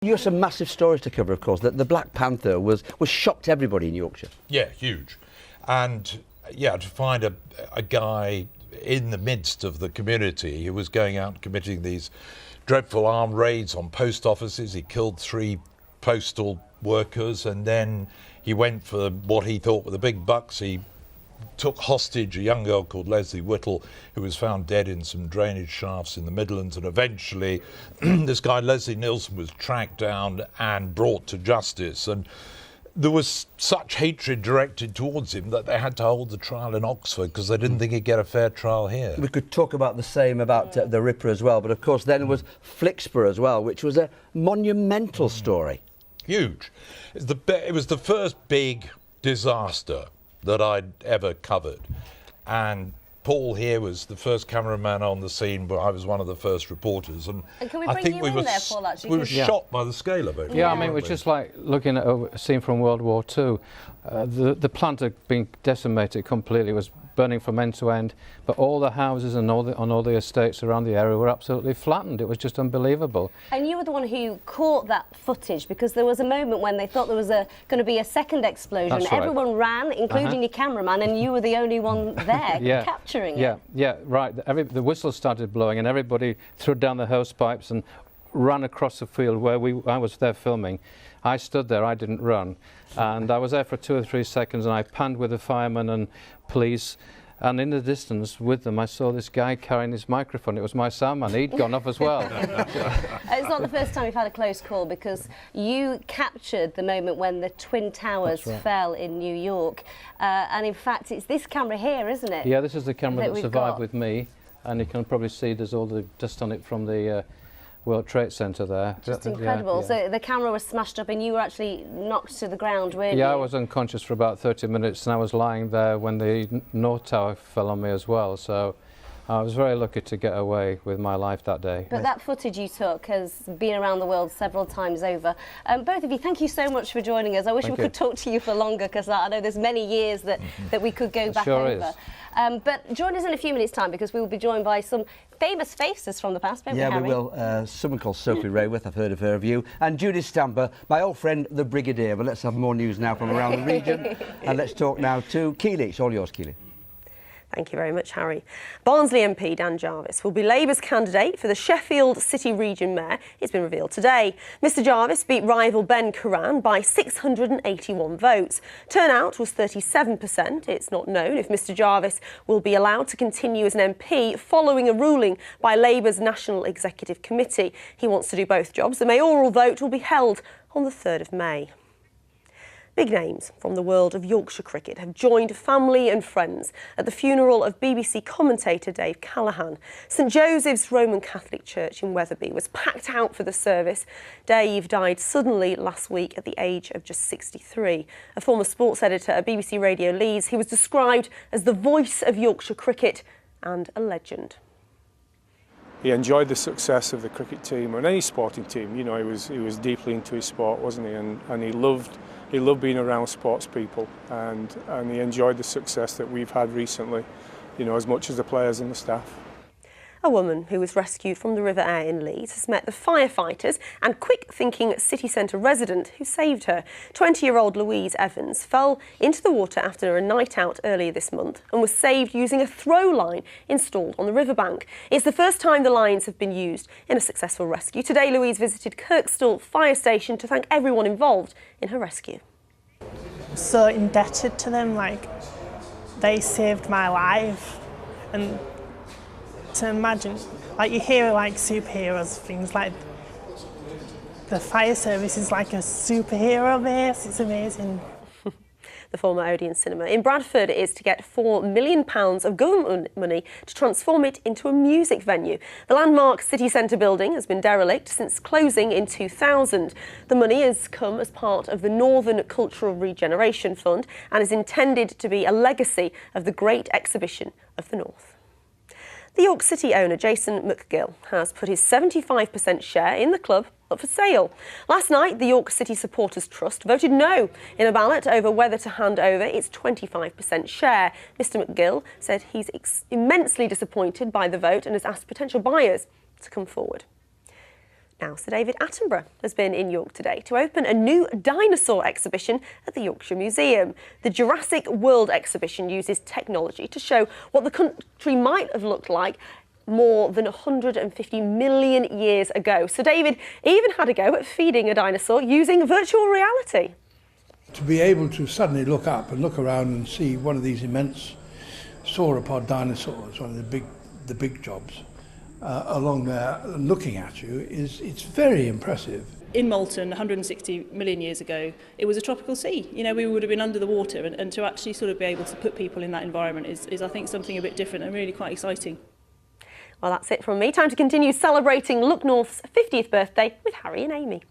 You have some massive stories to cover, of course. That the Black Panther was shocked everybody in Yorkshire. Yeah, huge. And yeah, to find a guy in the midst of the community who was going out and committing these dreadful armed raids on post offices. He killed 3 postal workers, and then he went for what he thought were the big bucks. He took hostage a young girl called Leslie Whittle, who was found dead in some drainage shafts in the Midlands, and eventually this guy Leslie Nielsen was tracked down and brought to justice. And there was such hatred directed towards him that they had to hold the trial in Oxford because they didn't think he'd get a fair trial here. We could talk about the same about the Ripper as well, but of course then there was Flixborough as well, which was a monumental story. Huge. It was the first big disaster that I'd ever covered, and Paul here was the first cameraman on the scene, but I was one of the first reporters, and can we I bring think you we in were there, Paul, actually, we were shocked by the scale of it. Yeah, I mean, it was just like looking at a scene from World War II. The plant had been decimated completely. It was burning from end to end, but all the houses and on all the estates around the area were absolutely flattened. It was just unbelievable. And you were the one who caught that footage, because there was a moment when they thought there was going to be a second explosion. That's right. Everyone ran, including your cameraman, and you were the only one there capturing it. Yeah, right. The whistle started blowing and everybody threw down the hose pipes and ran across the field where I was there filming. I stood there, I didn't run, and I was there for 2 or 3 seconds, and I panned with the firemen and police, and in the distance with them I saw this guy carrying his microphone. It was my soundman. He'd gone off as well. It's not the first time you've had a close call, because you captured the moment when the Twin Towers fell in New York, and in fact it's this camera here, isn't it? Yeah, this is the camera that survived with me, and you can probably see there's all the dust on it from the World Trade Centre there. Just incredible. So the camera was smashed up and you were actually knocked to the ground, weren't you? Yeah, I was unconscious for about 30 minutes and I was lying there when the North Tower fell on me as well. So I was very lucky to get away with my life that day. But that footage you took has been around the world several times over. Both of you, thank you so much for joining us. I wish we could talk to you for longer, because I know there's many years that we could go back over. But join us in a few minutes' time, because we will be joined by some famous faces from the past, won't we, Harry? Yeah, we will. Someone called Sophie Rayworth, I've heard of her view, and Judith Stamper, my old friend, the Brigadier. But let's have more news now from around the region. And let's talk now to Keeley. It's all yours, Keeley. Thank you very much, Harry. Barnsley MP Dan Jarvis will be Labour's candidate for the Sheffield City Region Mayor. It's been revealed today. Mr Jarvis beat rival Ben Curran by 681 votes. Turnout was 37%. It's not known if Mr Jarvis will be allowed to continue as an MP following a ruling by Labour's National Executive Committee. He wants to do both jobs. The mayoral vote will be held on the 3rd of May. Big names from the world of Yorkshire cricket have joined family and friends at the funeral of BBC commentator Dave Callaghan. St Joseph's Roman Catholic Church in Wetherby was packed out for the service. Dave died suddenly last week at the age of just 63. A former sports editor at BBC Radio Leeds, he was described as the voice of Yorkshire cricket and a legend. He enjoyed the success of the cricket team or any sporting team. You know, he was deeply into his sport, wasn't he? And he loved being around sports people, and he enjoyed the success that we've had recently, you know, as much as the players and the staff. A woman who was rescued from the River Aire in Leeds has met the firefighters and quick-thinking city centre resident who saved her. 20-year-old Louise Evans fell into the water after a night out earlier this month and was saved using a throw line installed on the riverbank. It's the first time the lines have been used in a successful rescue. Today, Louise visited Kirkstall Fire Station to thank everyone involved in her rescue. So indebted to them, like, they saved my life. And to imagine, like, you hear like superheroes, things like the fire service is like a superhero base. It's amazing. The former Odeon Cinema in Bradford is to get £4 million of government money to transform it into a music venue. The landmark city centre building has been derelict since closing in 2000. The money has come as part of the Northern Cultural Regeneration Fund and is intended to be a legacy of the Great Exhibition of the North. The York City owner, Jason McGill, has put his 75% share in the club up for sale. Last night, the York City Supporters Trust voted no in a ballot over whether to hand over its 25% share. Mr McGill said he's immensely disappointed by the vote and has asked potential buyers to come forward. Now, Sir David Attenborough has been in York today to open a new dinosaur exhibition at the Yorkshire Museum. The Jurassic World exhibition uses technology to show what the country might have looked like more than 150 million years ago. Sir David even had a go at feeding a dinosaur using virtual reality. To be able to suddenly look up and look around and see one of these immense sauropod dinosaurs, one of the big jobs, along there looking at you, it's very impressive. In Malton 160 million years ago, it was a tropical sea. You know, we would have been under the water, and to actually sort of be able to put people in that environment is I think, something a bit different and really quite exciting. Well, that's it from me. Time to continue celebrating Look North's 50th birthday with Harry and Amy.